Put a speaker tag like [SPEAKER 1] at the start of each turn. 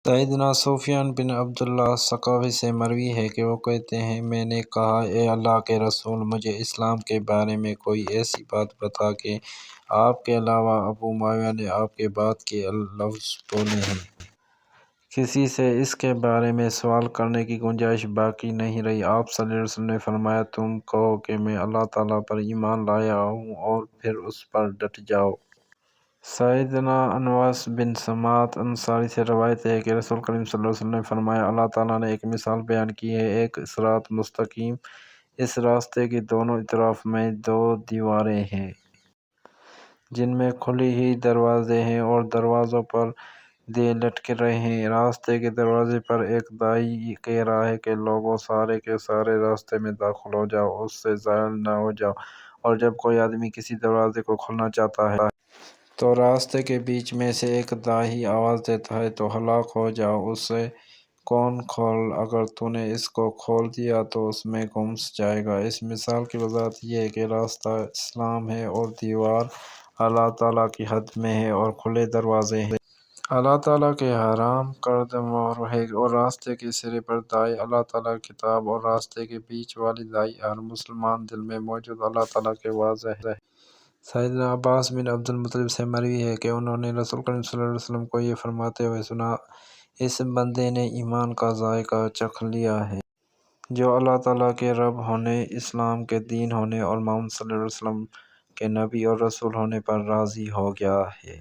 [SPEAKER 1] سیدنا سفیان بن عبداللہ ثقفی سے مروی ہے کہ وہ کہتے ہیں میں نے کہا اے اللہ کے رسول مجھے اسلام کے بارے میں کوئی ایسی بات بتا کہ آپ کے علاوہ ابو معاویہ نے آپ کے بعد کے لفظ بولے ہیں۔ کسی سے اس کے بارے میں سوال کرنے کی گنجائش باقی نہیں رہی۔ آپ صلی اللہ علیہ وسلم نے فرمایا تم کہو کہ میں اللہ تعالیٰ پر ایمان لایا ہوں اور پھر اس پر ڈٹ جاؤ۔ سیدنا انس بن سماط انصاری سے روایت ہے کہ رسول کریم صلی اللہ علیہ وسلم نے فرمایا اللہ تعالیٰ نے ایک مثال بیان کی ہے، ایک صراط مستقیم، اس راستے کے دونوں اطراف میں دو دیواریں ہیں جن میں کھلے ہوئے دروازے ہیں اور دروازوں پر دیے لٹک رہے ہیں۔ راستے کے دروازے پر ایک داعی کہہ رہا ہے کہ لوگوں سارے کے سارے راستے میں داخل ہو جاؤ، اس سے زائل نہ ہو جاؤ، اور جب کوئی آدمی کسی دروازے کو کھولنا چاہتا ہے تو راستے کے بیچ میں سے ایک داعی آواز دیتا ہے تو ہلاک ہو جاؤ، اسے کون کھول، اگر تو نے اس کو کھول دیا تو اس میں گم جائے گا۔ اس مثال کی وضاحت یہ ہے کہ راستہ اسلام ہے اور دیوار اللہ تعالیٰ کی حد میں ہے اور کھلے دروازے ہیں اللہ تعالیٰ کے حرام کردہ مہر ہے، اور راستے کے سرے پر داعی اللہ تعالیٰ کی کتاب اور راستے کے بیچ والی داعی ہر مسلمان دل میں موجود اللہ تعالیٰ کے واضح ہے۔ سیدنا عباس بن عبد المطلب سے مروی ہے کہ انہوں نے رسول کریم صلی اللہ علیہ وسلم کو یہ فرماتے ہوئے سنا اس بندے نے ایمان کا ذائقہ چکھ لیا ہے جو اللہ تعالیٰ کے رب ہونے، اسلام کے دین ہونے اور محمد صلی اللہ علیہ وسلم کے نبی اور رسول ہونے پر راضی ہو گیا ہے۔